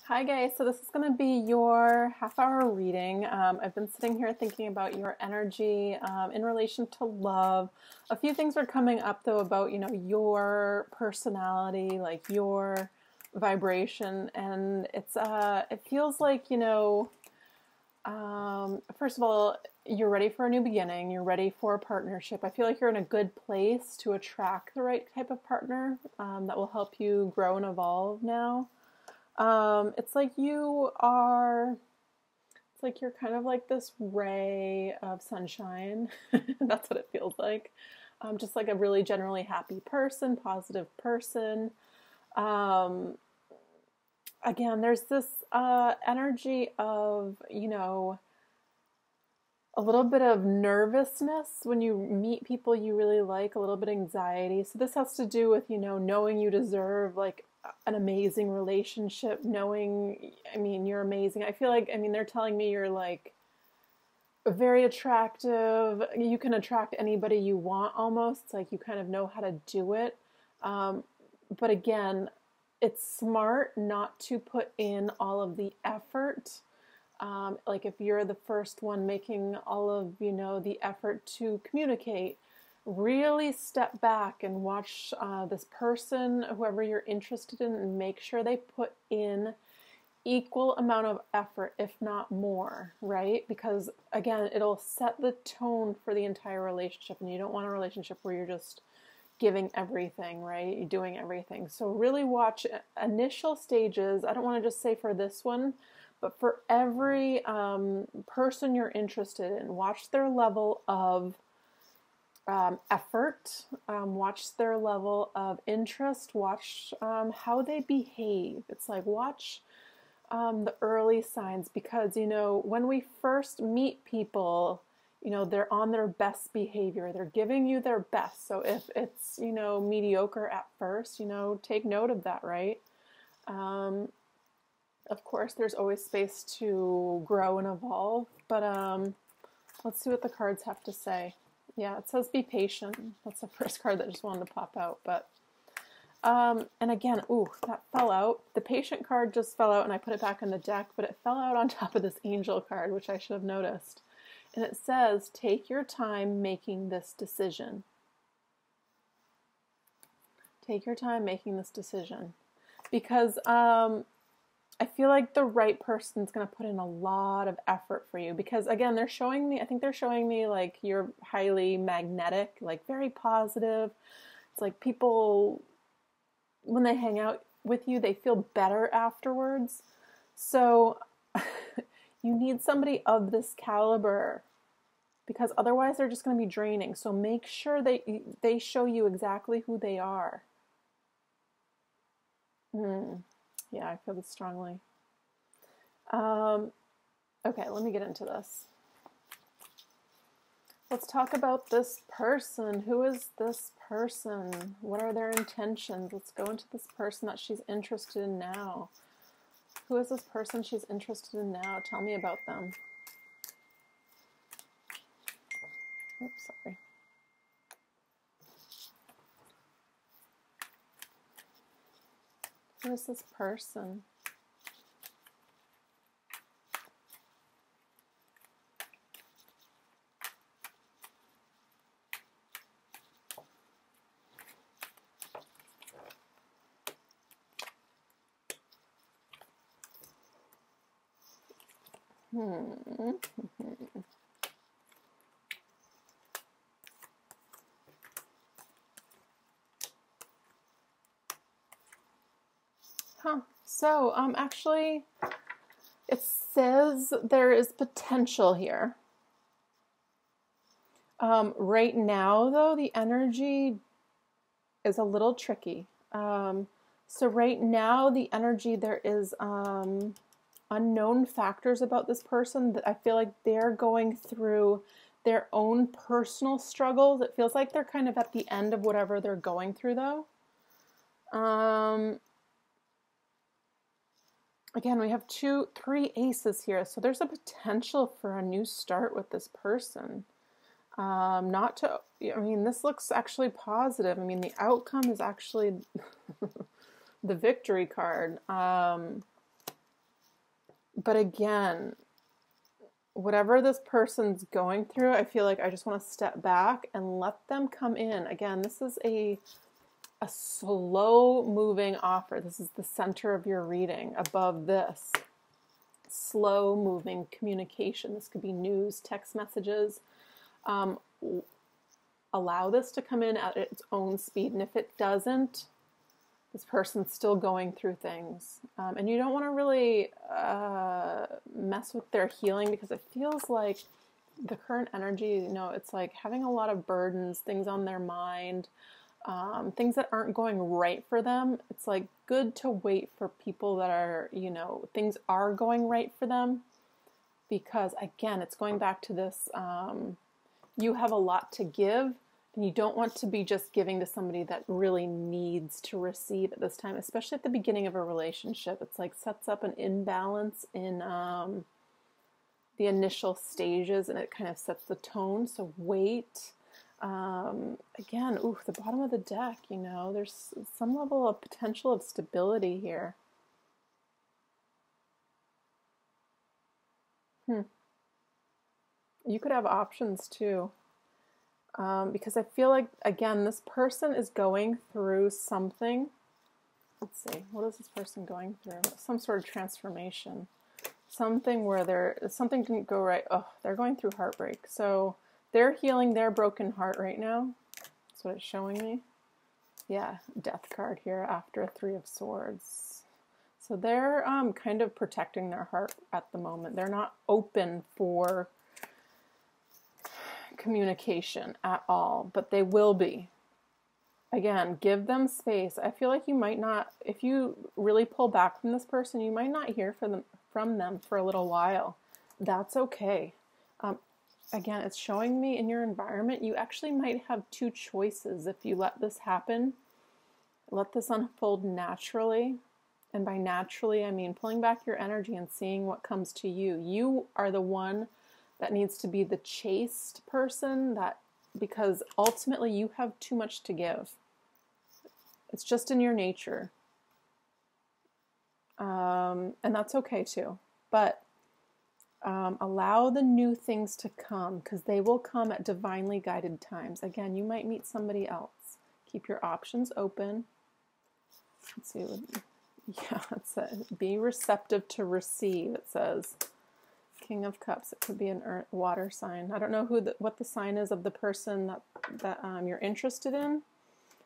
Hi guys, so this is going to be your half-hour reading. I've been sitting here thinking about your energy in relation to love. A few things are coming up though about, your personality, like your vibration, and it feels like, first of all, you're ready for a new beginning. You're ready for a partnership. I feel like you're in a good place to attract the right type of partner that will help you grow and evolve now. It's like it's like you're kind of like this ray of sunshine. That's what it feels like. Just like a really generally happy person, positive person. Um, Again, there's this energy of, a little bit of nervousness when you meet people you really like, a little bit of anxiety. So this has to do with, knowing you deserve like an amazing relationship, knowing, you're amazing. I feel like, they're telling me you're like very attractive. You can attract anybody you want almost. It's like you kind of know how to do it. But again, it's smart not to put in all of the effort. Like if you're the first one making all of, the effort to communicate, really step back and watch this person, whoever you're interested in, and make sure they put in equal amount of effort, if not more, right? Because again, it'll set the tone for the entire relationship, and you don't want a relationship where you're just giving everything, right? You're doing everything. So really watch initial stages. I don't want to just say for this one, but for every person you're interested in, watch their level of effort, watch their level of interest, watch how they behave. It's like watch the early signs, because, when we first meet people, they're on their best behavior. They're giving you their best. So if it's, mediocre at first, take note of that, right? Of course, there's always space to grow and evolve, but let's see what the cards have to say. Yeah, it says be patient. That's the first card that just wanted to pop out, but and again, ooh, that fell out. The patient card just fell out and I put it back in the deck, but it fell out on top of this angel card, which I should have noticed. And it says, take your time making this decision. Take your time making this decision. Because I feel like the right person's going to put in a lot of effort for you. Because again, I think they're showing me like you're highly magnetic, like very positive. It's like people, when they hang out with you, they feel better afterwards. So you need somebody of this caliber, because otherwise they're just going to be draining. So make sure they show you exactly who they are. Yeah, I feel this strongly. Okay, let me get into this. Let's talk about this person. Who is this person? What are their intentions? Let's go into this person that she's interested in now. Who is this person she's interested in now? Tell me about them. Oops, sorry. Who is this person? So, actually, it says there is potential here. Right now, though, the energy is a little tricky. So right now, the energy, there is unknown factors about this person that I feel like they're going through their own personal struggles. It feels like they're kind of at the end of whatever they're going through, though. Again, we have 3 aces here, so there's a potential for a new start with this person. This looks actually positive. The outcome is actually the victory card. But again, whatever this person's going through, I feel like I just want to step back and let them come in. Again, this is a slow moving offer. This is the center of your reading. Above this, slow moving communication. This could be news, text messages. Allow this to come in at its own speed. And if it doesn't, this person's still going through things. And you don't want to really mess with their healing, because it feels like the current energy, it's like having a lot of burdens, things on their mind, things that aren't going right for them. It's like good to wait for people that are, things are going right for them, because again, it's going back to this, you have a lot to give, and you don't want to be just giving to somebody that really needs to receive at this time, especially at the beginning of a relationship. It's like sets up an imbalance in the initial stages, and it kind of sets the tone. So wait. Again, the bottom of the deck, there's some level of potential of stability here. You could have options too. Because I feel like, again, this person is going through something. Let's see, what is this person going through? Some sort of transformation. Something where something didn't go right. Oh, they're going through heartbreak. So they're healing their broken heart right now. That's what it's showing me. Yeah, death card here after a 3 of Swords. So they're kind of protecting their heart at the moment. They're not open for communication at all, but they will be. Again, give them space. I feel like you might not, if you really pull back from this person, you might not hear from them for a little while. That's okay. Again, it's showing me in your environment, you actually might have 2 choices if you let this happen. Let this unfold naturally. And by naturally, I mean pulling back your energy and seeing what comes to you. You are the one that needs to be the chaste person, because ultimately you have too much to give. It's just in your nature. And that's okay too. But allow the new things to come, because they will come at divinely guided times. Again, you might meet somebody else. Keep your options open. Let's see. Be receptive to receive, it says. King of Cups. It could be an water sign. I don't know what the sign is of the person that you're interested in,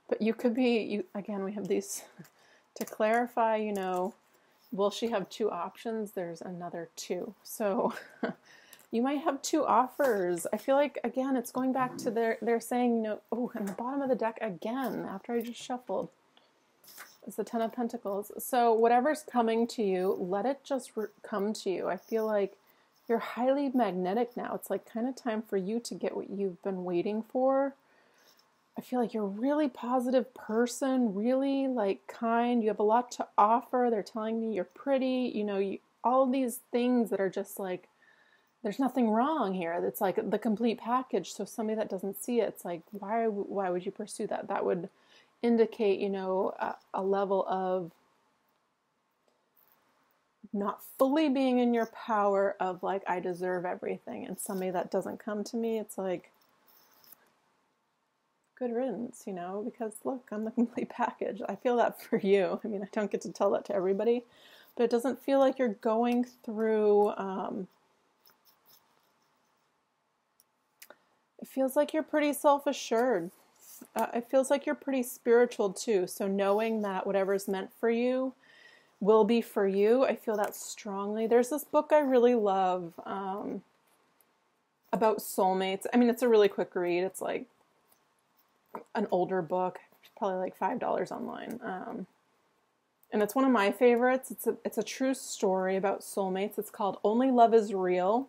but you could be. Again, we have these to clarify. Will she have 2 options? There's another 2. So you might have 2 offers. I feel like, again, it's going back to they're saying and the bottom of the deck again after I just shuffled. It's the 10 of Pentacles. So whatever's coming to you, let it just come to you. I feel like you're highly magnetic now. It's like kind of time for you to get what you've been waiting for. I feel like you're a really positive person, really like kind. You have a lot to offer. They're telling me you're pretty, all these things that are just like, there's nothing wrong here. It's like the complete package. So somebody that doesn't see it, it's like, why would you pursue that? That would indicate, a level of not fully being in your power of like, I deserve everything. And somebody that doesn't come to me, it's like, good riddance, because look, I'm the complete package. I feel that for you. I mean, I don't get to tell that to everybody, but it doesn't feel like you're going through, it feels like you're pretty self-assured. It feels like you're pretty spiritual too. So knowing that whatever's meant for you will be for you. I feel that strongly. There's this book I really love about soulmates. I mean, it's a really quick read. It's like an older book, probably like $5 online. And it's one of my favorites. It's a true story about soulmates. It's called Only Love is Real.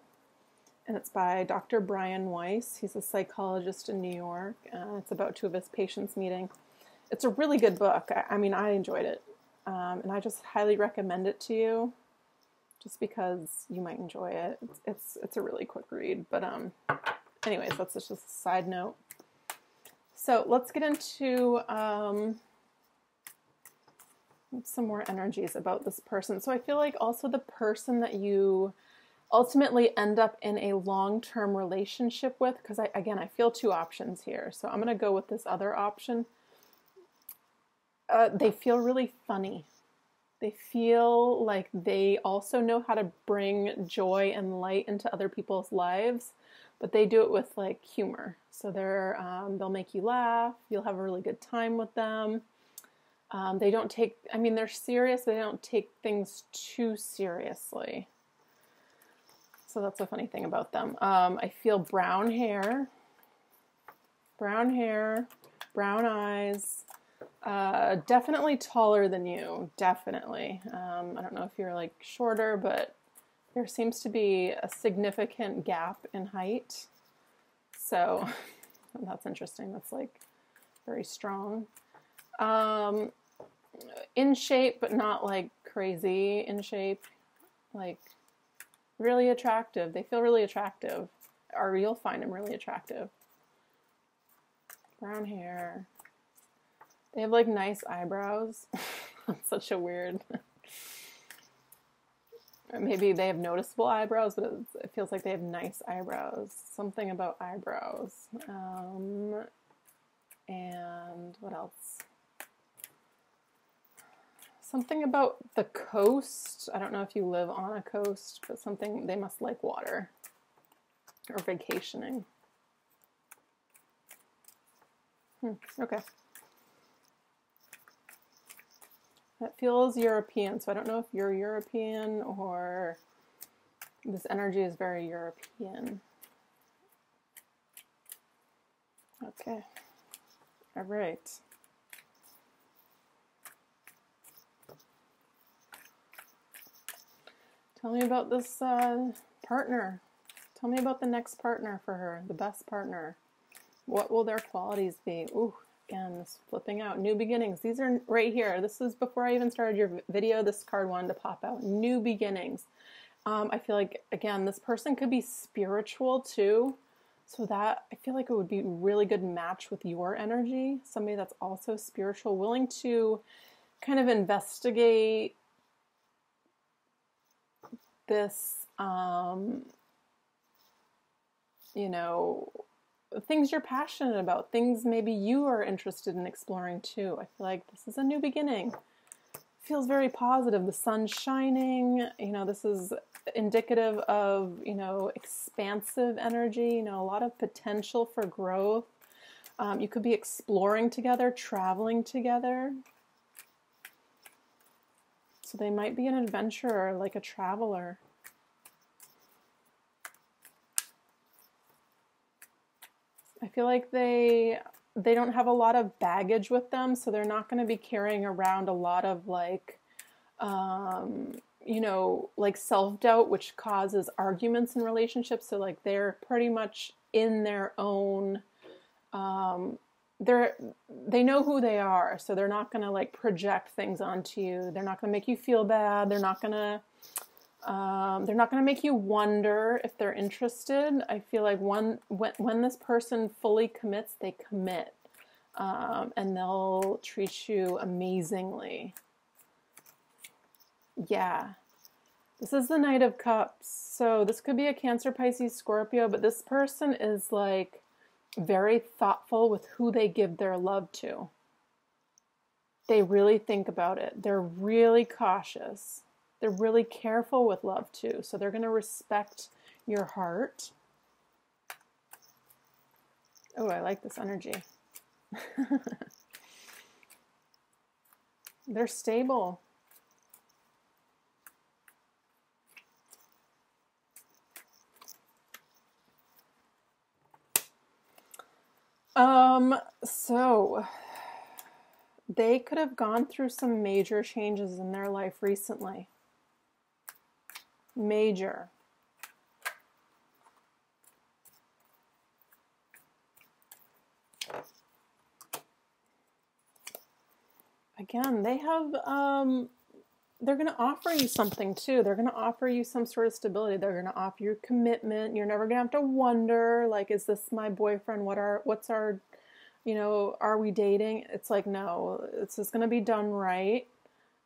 And it's by Dr. Brian Weiss. He's a psychologist in New York. It's about 2 of his patients meeting. It's a really good book. I mean, I enjoyed it. And I just highly recommend it to you, just because you might enjoy it. It's a really quick read. But anyways, that's just a side note. So let's get into some more energies about this person. So I feel like also the person that you ultimately end up in a long-term relationship with, because I feel two options here. So I'm going to go with this other option. They feel really funny. They feel like they also know how to bring joy and light into other people's lives, but they do it with like humor. So they'll make you laugh. You'll have a really good time with them. They don't take, they're serious, but they don't take things too seriously. So that's a funny thing about them. I feel brown hair, brown eyes, definitely taller than you, definitely. I don't know if you're like shorter, but there seems to be a significant gap in height. So that's interesting. That's like very strong. In shape, but not like crazy in shape, like really attractive. They feel really attractive, or you'll find them really attractive. Brown hair. They have like nice eyebrows. That's such a weird. Maybe they have noticeable eyebrows, but it feels like they have nice eyebrows. Something about eyebrows. And what else? Something about the coast. I don't know if you live on a coast, but something, they must like water or vacationing. Okay. That feels European, so I don't know if you're European or this energy is very European. Okay. All right. Tell me about this partner. Tell me about the next partner for her, the best partner. What will their qualities be? Ooh, again, this flipping out. New beginnings. These are right here. This is before I even started your video. This card wanted to pop out. New beginnings. I feel like, again, this person could be spiritual too. So that, I feel like it would be a really good match with your energy. Somebody that's also spiritual, willing to kind of investigate this, things you're passionate about, things maybe you are interested in exploring too. I feel like this is a new beginning. Feels very positive. The sun's shining. This is indicative of, expansive energy, a lot of potential for growth. You could be exploring together, traveling together. So they might be an adventurer, like a traveler. I feel like they don't have a lot of baggage with them, so they're not going to be carrying around a lot of like, like self-doubt, which causes arguments in relationships. So like they're pretty much in their own, they know who they are, so they're not going to like project things onto you. They're not going to make you feel bad. They're not going to make you wonder if they're interested. I feel like when this person fully commits, they commit, and they'll treat you amazingly. Yeah. This is the Knight of Cups. So this could be a Cancer, Pisces, Scorpio, but this person is like very thoughtful with who they give their love to. They really think about it. They're really cautious. They're really careful with love too. So they're going to respect your heart. Oh, I like this energy. They're stable. So they could have gone through some major changes in their life recently. Major. Again, they have, they're going to offer you something too. They're going to offer you some sort of stability. They're going to offer you commitment. You're never going to have to wonder, like, is this my boyfriend? What's our, are we dating? It's like, no, it's just going to be done right.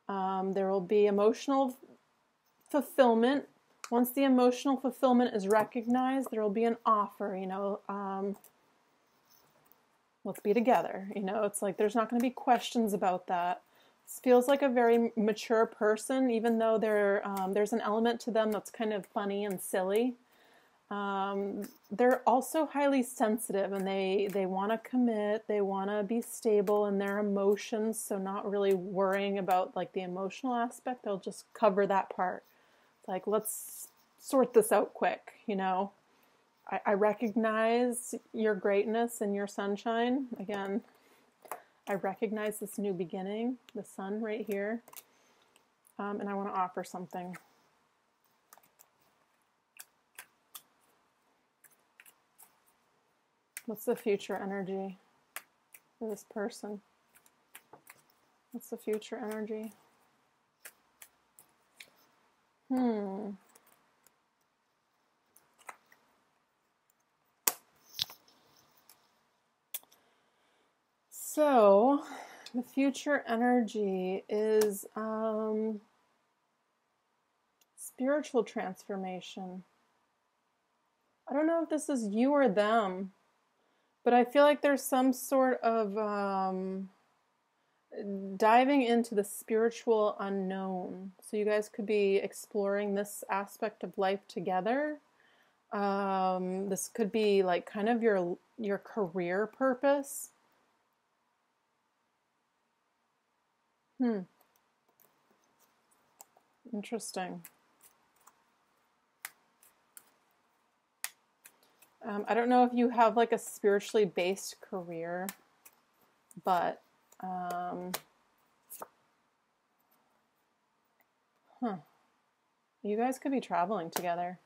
There will be emotional fulfillment. Once the emotional fulfillment is recognized, there will be an offer, let's be together. It's like there's not going to be questions about that. This feels like a very mature person, even though there's an element to them that's kind of funny and silly. They're also highly sensitive, and they want to commit, they want to be stable in their emotions, so not really worrying about like the emotional aspect. They'll just cover that part. It's like, let's sort this out quick, I recognize your greatness and your sunshine. Again, I recognize this new beginning, the sun right here, and I want to offer something. What's the future energy for this person? What's the future energy? So, the future energy is spiritual transformation. I don't know if this is you or them, but I feel like there's some sort of diving into the spiritual unknown. So you guys could be exploring this aspect of life together. This could be like kind of your career purpose. Interesting. I don't know if you have like a spiritually based career, but you guys could be traveling together.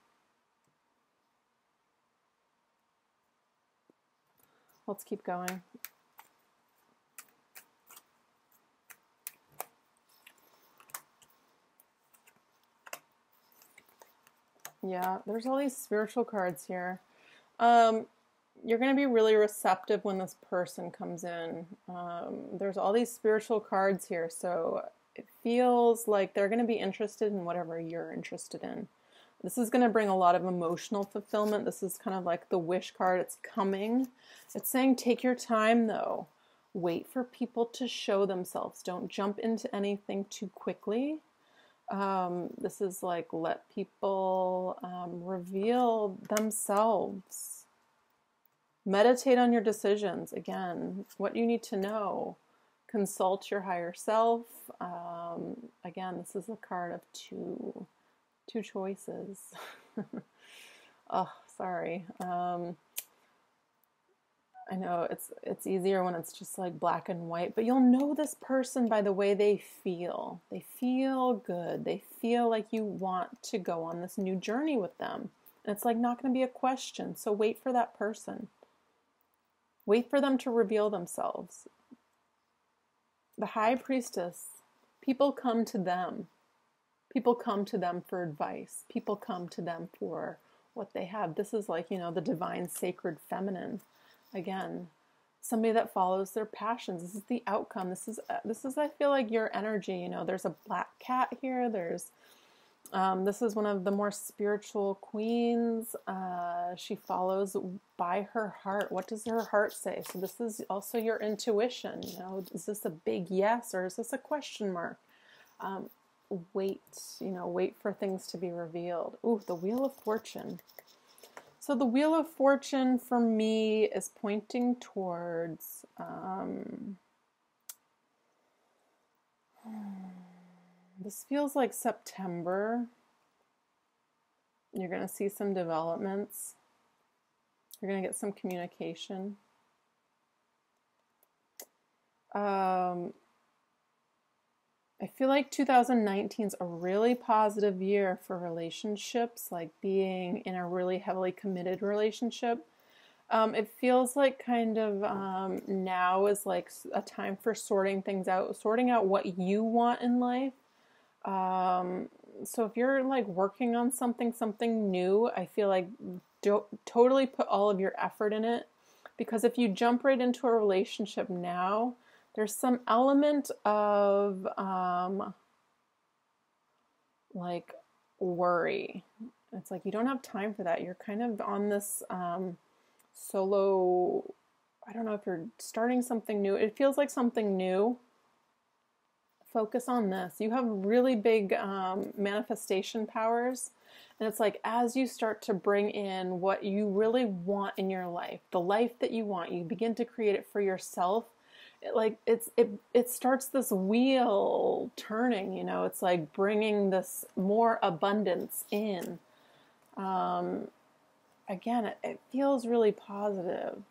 Let's keep going. Yeah, there's all these spiritual cards here. You're going to be really receptive when this person comes in. There's all these spiritual cards here, so it feels like they're going to be interested in whatever you're interested in. This is going to bring a lot of emotional fulfillment. This is kind of like the wish card. It's coming. It's saying take your time, though. Wait for people to show themselves. Don't jump into anything too quickly. This is like let people reveal themselves. Meditate on your decisions. Again, what you need to know. Consult your higher self. Again, this is a card of two choices. Oh, sorry. I know it's easier when it's just like black and white, but you'll know this person by the way they feel. They feel good. They feel like you want to go on this new journey with them. And it's like not going to be a question. So wait for that person. Wait for them to reveal themselves. The High Priestess, people come to them. People come to them for advice. People come to them for what they have. This is like, the divine, sacred feminine. Again, somebody that follows their passions. This is the outcome. This is I feel like your energy. There's a black cat here. There's this is one of the more spiritual queens. She follows by her heart. What does her heart say? So this is also your intuition. Is this a big yes or is this a question mark? Wait for things to be revealed. Ooh, the Wheel of Fortune. So the Wheel of Fortune for me is pointing towards this feels like September. You're going to see some developments. You're going to get some communication. I feel like 2019 is a really positive year for relationships, like being in a really heavily committed relationship. It feels like kind of now is like a time for sorting things out, sorting out what you want in life. So if you're like working on something new, I feel like totally put all of your effort in it, because if you jump right into a relationship now, there's some element of like worry. It's like you don't have time for that. You're kind of on this solo, I don't know if you're starting something new. It feels like something new. Focus on this. You have really big manifestation powers. And it's like as you start to bring in what you really want in your life, the life that you want, you begin to create it for yourself. It starts this wheel turning, you know. It's like bringing this more abundance in. Again, it feels really positive.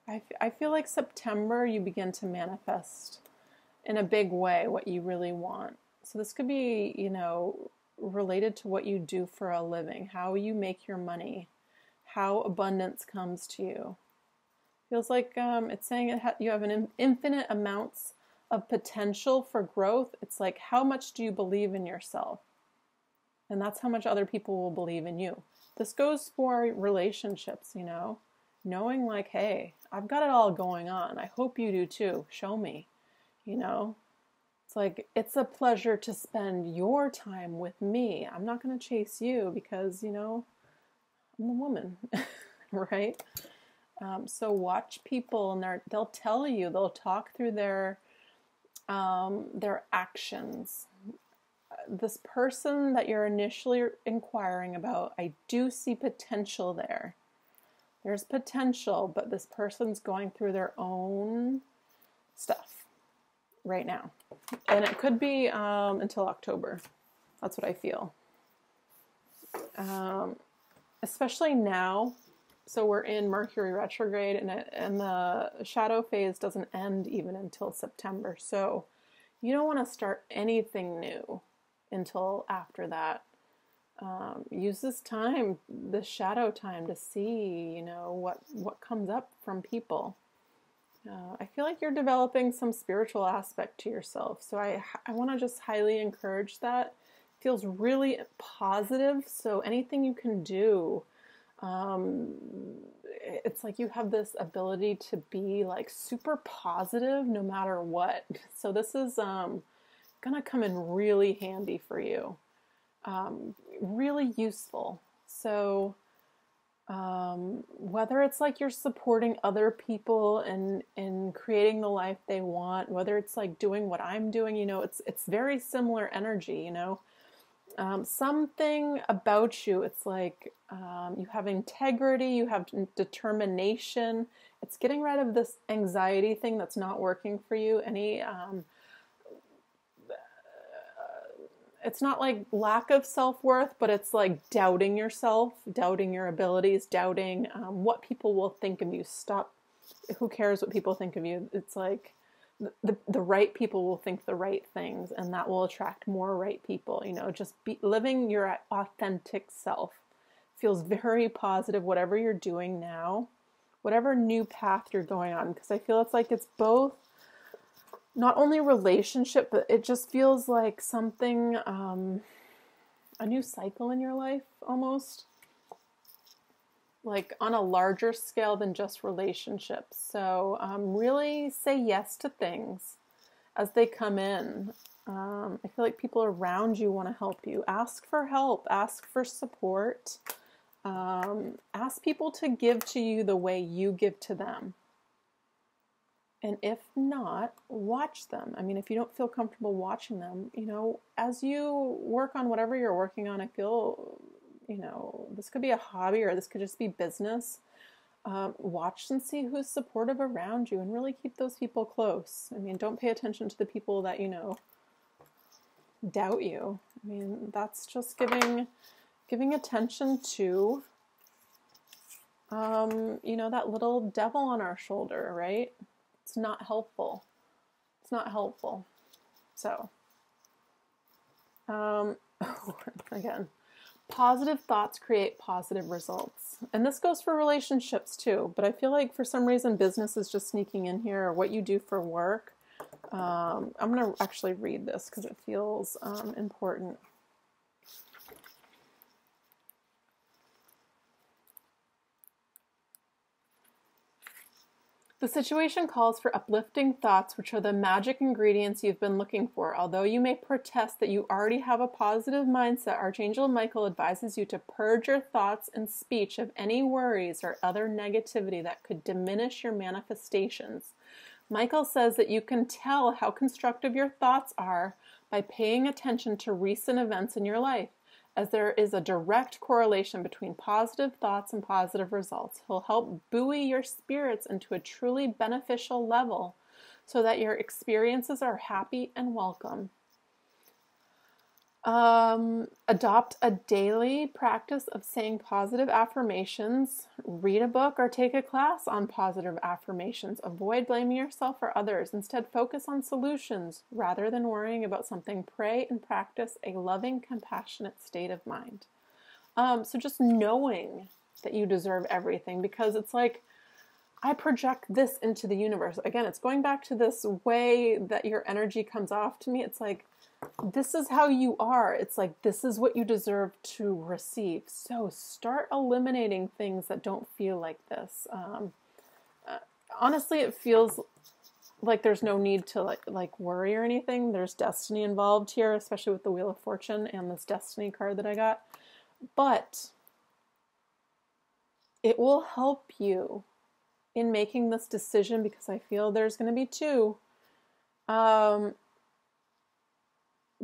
I feel like September you begin to manifest in a big way what you really want. So this could be, you know, related to what you do for a living, how you make your money, how abundance comes to you. Feels like it's saying you have an infinite amounts of potential for growth. It's like, how much do you believe in yourself? And that's how much other people will believe in you. This goes for relationships, you know, knowing like, hey, I've got it all going on. I hope you do too. Show me, you know. It's like, it's a pleasure to spend your time with me. I'm not going to chase you because, you know, I'm a woman, right? So watch people and they'll tell you, they'll talk through their actions. This person that you're initially inquiring about, I do see potential there. There's potential, but this person's going through their own stuff right now. And it could be until October. That's what I feel. Especially now. So we're in Mercury retrograde, and the shadow phase doesn't end even until September. So you don't want to start anything new until after that. Use this time, this shadow time, to see, you know, what comes up from people. I feel like you're developing some spiritual aspect to yourself. So I want to just highly encourage that. It feels really positive. So anything you can do, it's like you have this ability to be like super positive no matter what. So this is gonna come in really handy for you. Really useful. So whether it's like you're supporting other people and creating the life they want, whether it's like doing what I'm doing, you know, it's very similar energy, you know. Something about you, it's like you have integrity, you have determination. It's getting rid of this anxiety thing that's not working for you. It's not like lack of self-worth, but it's like doubting yourself, doubting your abilities, doubting what people will think of you. Stop. Who cares what people think of you? It's like the right people will think the right things, and that will attract more right people. You know, just living your authentic self feels very positive, whatever you're doing now, whatever new path you're going on, because I feel it's both not only relationship, but it just feels like something, a new cycle in your life almost, like on a larger scale than just relationships. So really say yes to things as they come in. I feel like people around you want to help you. Ask for help, ask for support, ask people to give to you the way you give to them. And if not, watch them. I mean, if you don't feel comfortable watching them, you know, as you work on whatever you're working on, I feel, you know, this could be a hobby or this could just be business. Watch and see who's supportive around you and really keep those people close. I mean, don't pay attention to the people that, you know, doubt you. I mean, that's just giving attention to, you know, that little devil on our shoulder, right? It's not helpful. It's not helpful. So, again, positive thoughts create positive results. And this goes for relationships too. But I feel like for some reason business is just sneaking in here, or what you do for work. I'm going to actually read this because it feels important. The situation calls for uplifting thoughts, which are the magic ingredients you've been looking for. Although you may protest that you already have a positive mindset, Archangel Michael advises you to purge your thoughts and speech of any worries or other negativity that could diminish your manifestations. Michael says that you can tell how constructive your thoughts are by paying attention to recent events in your life, as there is a direct correlation between positive thoughts and positive results. He'll help buoy your spirits into a truly beneficial level so that your experiences are happy and welcome. Adopt a daily practice of saying positive affirmations. Read a book or take a class on positive affirmations. Avoid blaming yourself or others. Instead, focus on solutions rather than worrying about something. Pray and practice a loving, compassionate state of mind. So just knowing that you deserve everything, because it's like, I project this into the universe. Again, it's going back to this way that your energy comes off to me. It's like, this is how you are. It's like, this is what you deserve to receive. So start eliminating things that don't feel like this. Honestly, it feels like there's no need to like worry or anything. There's destiny involved here, especially with the Wheel of Fortune and this destiny card that I got. But it will help you in making this decision, because I feel there's going to be two.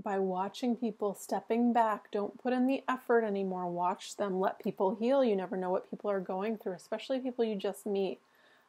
By watching people stepping back. Don't put in the effort anymore. Watch them. Let people heal. You never know what people are going through, especially people you just meet.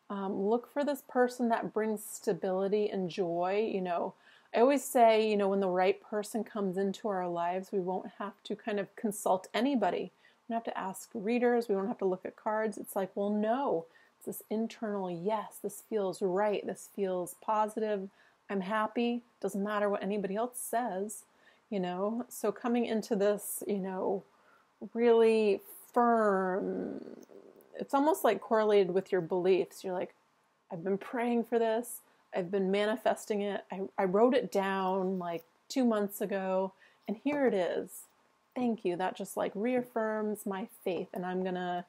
Look for this person that brings stability and joy. You know, I always say, you know, when the right person comes into our lives, we won't have to kind of consult anybody. We don't have to ask readers. We don't have to look at cards. It's like, well, no, it's this internal, yes, this feels right. This feels positive. I'm happy. Doesn't matter what anybody else says, you know. So coming into this, you know, really firm, it's almost like correlated with your beliefs. You're like, I've been praying for this. I've been manifesting it. I wrote it down like 2 months ago, and here it is. Thank you. That just like reaffirms my faith, and I'm going to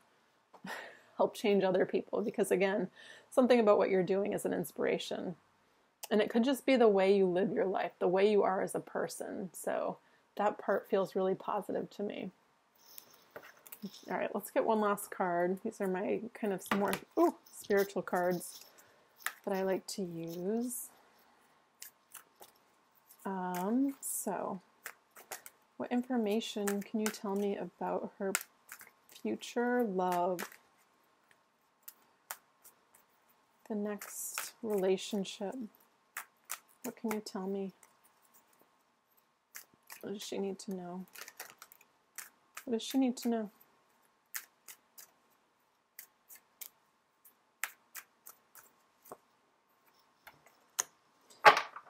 help change other people, because again, something about what you're doing is an inspiration. And it could just be the way you live your life, the way you are as a person. So that part feels really positive to me. All right, let's get one last card. These are my kind of some more spiritual cards that I like to use. So what information can you tell me about her future love? The next relationship. What can you tell me? What does she need to know? What does she need to know?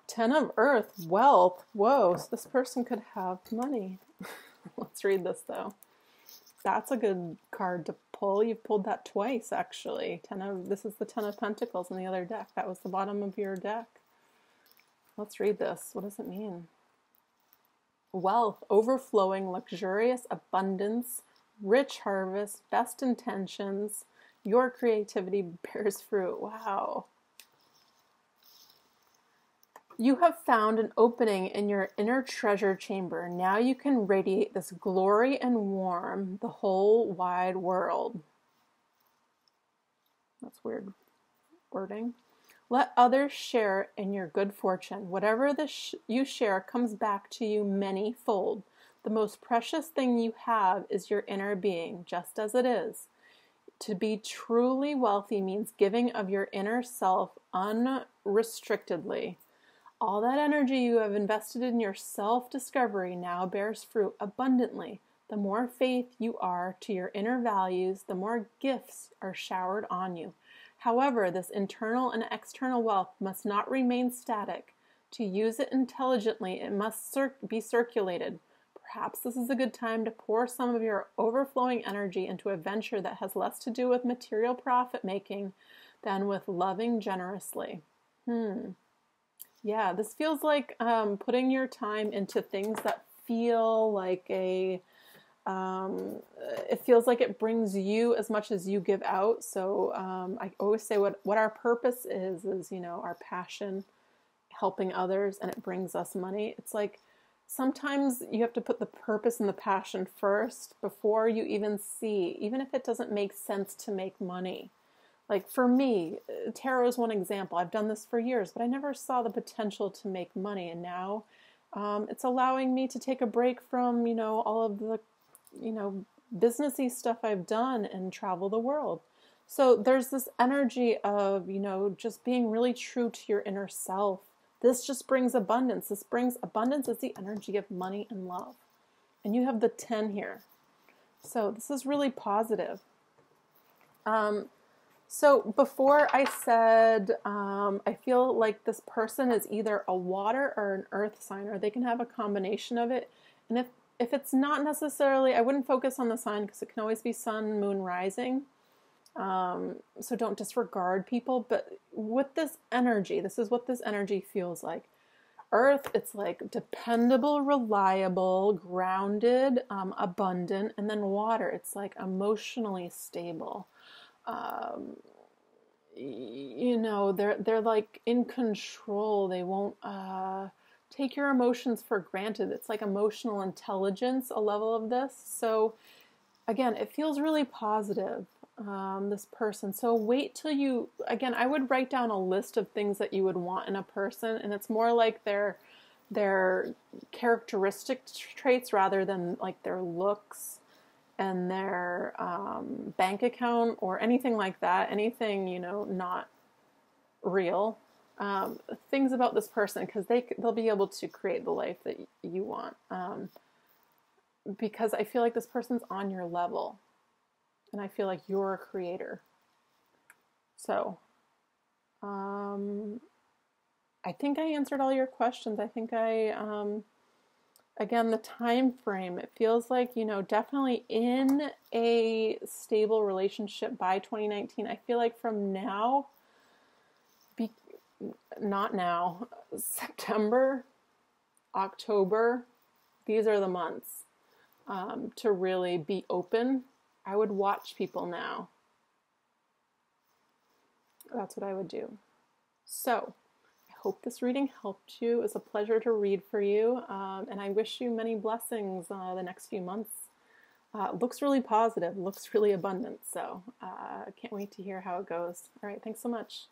Ten of Earth, wealth. Whoa, so this person could have money. Let's read this though. That's a good card to pull. You've pulled that twice actually. This is the Ten of Pentacles in the other deck. That was the bottom of your deck. Let's read this. What does it mean? Wealth, overflowing, luxurious abundance, rich harvest, best intentions. Your creativity bears fruit. Wow. You have found an opening in your inner treasure chamber. Now you can radiate this glory and warm the whole wide world. That's weird wording. Let others share in your good fortune. Whatever you share comes back to you many-fold. The most precious thing you have is your inner being, just as it is. To be truly wealthy means giving of your inner self unrestrictedly. All that energy you have invested in your self-discovery now bears fruit abundantly. The more faith you are to your inner values, the more gifts are showered on you. However, this internal and external wealth must not remain static. To use it intelligently, it must be circulated. Perhaps this is a good time to pour some of your overflowing energy into a venture that has less to do with material profit making than with loving generously. Yeah, this feels like putting your time into things that feel like a It feels like it brings you as much as you give out. So I always say what our purpose is, you know, our passion, helping others, and it brings us money. It's like sometimes you have to put the purpose and the passion first before you even see, even if it doesn't make sense to make money. Like for me, tarot is one example. I've done this for years, but I never saw the potential to make money. And now it's allowing me to take a break from, you know, all of the, you know, businessy stuff I've done and travel the world. So there's this energy of, you know, just being really true to your inner self. This just brings abundance. This brings abundance as the energy of money and love. And you have the 10 here. So this is really positive. So before I said, I feel like this person is either a water or an earth sign, or they can have a combination of it. And if it's not necessarily, I wouldn't focus on the sign because it can always be sun, moon, rising. So don't disregard people. But with this energy, this is what this energy feels like. Earth, it's like dependable, reliable, grounded, abundant. And then water, it's like emotionally stable. You know, they're like in control. They won't take your emotions for granted. It's like emotional intelligence, a level of this. So again, it feels really positive, this person. So wait till you, again, I would write down a list of things that you would want in a person, and it's more like their characteristic traits rather than like their looks and their bank account or anything like that, anything, you know, not real. Things about this person, because they'll be able to create the life that you want. Because I feel like this person's on your level, and I feel like you're a creator. So, I think I answered all your questions. I think again, the time frame, it feels like, you know, definitely in a stable relationship by 2019. I feel like from now, not now, September, October, these are the months to really be open. I would watch people now. That's what I would do. So, hope this reading helped you. It was a pleasure to read for you, and I wish you many blessings the next few months. Looks really positive, looks really abundant, so I can't wait to hear how it goes. All right, thanks so much.